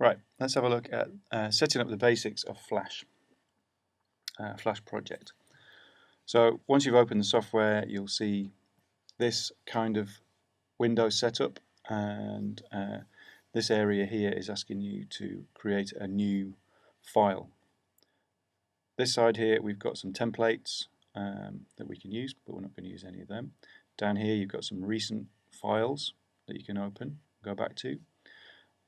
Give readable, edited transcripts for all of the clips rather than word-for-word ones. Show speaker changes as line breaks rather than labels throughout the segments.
Right, let's have a look at setting up the basics of Flash project. So once you've opened the software, you'll see this kind of window setup, and this area here is asking you to create a new file. This side here we've got some templates that we can use, but we're not going to use any of them. Down here you've got some recent files that you can open, go back to.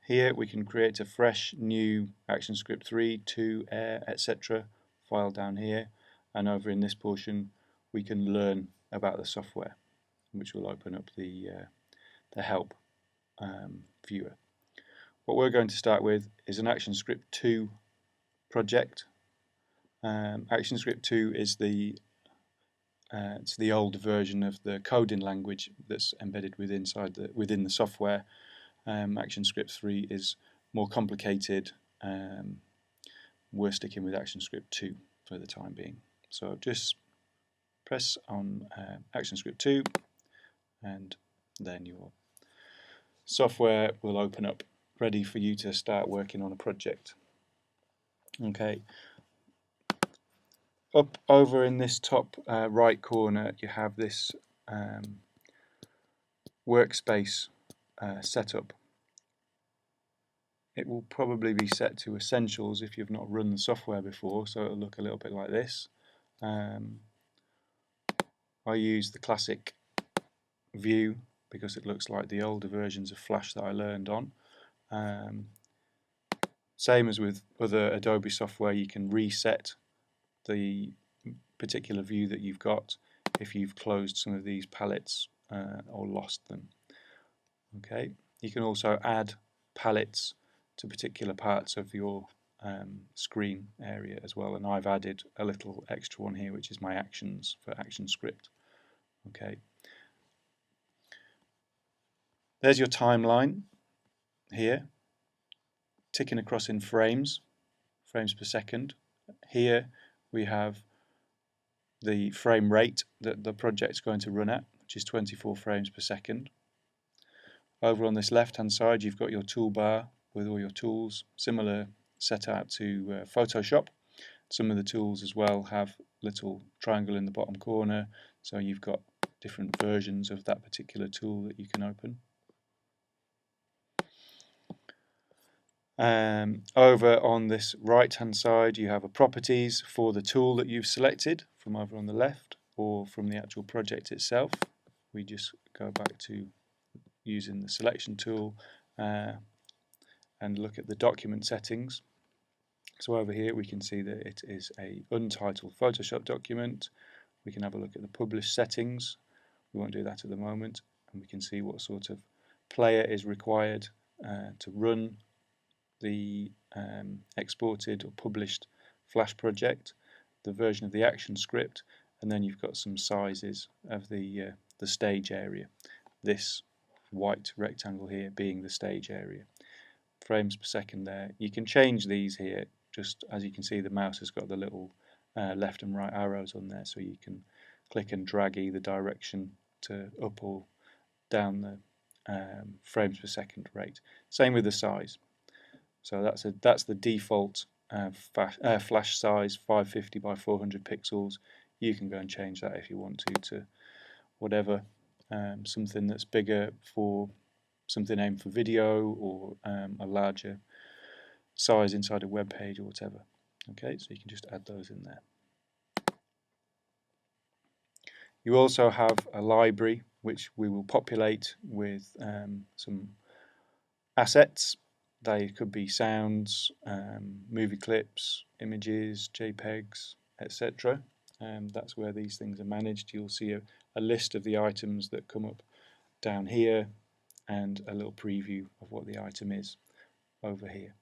Here we can create a fresh new ActionScript 3, 2, air, etc. file down here, and over in this portion we can learn about the software, which will open up the help viewer. What we're going to start with is an ActionScript 2 project. ActionScript 2 is it's the old version of the coding language that's embedded within the software. ActionScript 3 is more complicated. We're sticking with ActionScript 2 for the time being. So just press on ActionScript 2 and then your software will open up, ready for you to start working on a project. Okay. Up over in this top right corner you have this Workspace Setup. It will probably be set to Essentials if you've not run the software before, so it'll look a little bit like this. I use the classic view because it looks like the older versions of Flash that I learned on. Same as with other Adobe software, you can reset the particular view that you've got if you've closed some of these palettes or lost them. Okay, you can also add palettes to particular parts of your screen area as well, and I've added a little extra one here which is my actions for ActionScript. Okay, there's your timeline here, ticking across in frames per second. Here we have the frame rate that the project's going to run at, which is 24 frames per second. Over on this left hand side you've got your toolbar with all your tools, similar setup to Photoshop. Some of the tools as well have little triangle in the bottom corner, so you've got different versions of that particular tool that you can open. Over on this right hand side you have a properties for the tool that you've selected from over on the left or from the actual project itself. We just go back to using the selection tool and look at the document settings. So over here we can see that it is a untitled Photoshop document. We can have a look at the published settings. We won't do that at the moment, and we can see what sort of player is required to run the exported or published Flash project, the version of the ActionScript, and then you've got some sizes of the stage area. This white rectangle here being the stage area. Frames per second there. You can change these here. Just as you can see, the mouse has got the little left and right arrows on there, so you can click and drag either direction to up or down the frames per second rate. Same with the size. So that's the default Flash size, 550 by 400 pixels. You can go and change that if you want to whatever, something that's bigger for something aimed for video, or a larger size inside a web page or whatever. Okay, so you can just add those in there. You also have a library which we will populate with some assets. They could be sounds, movie clips, images, JPEGs, etc. That's where these things are managed. You'll see a list of the items that come up down here and a little preview of what the item is over here.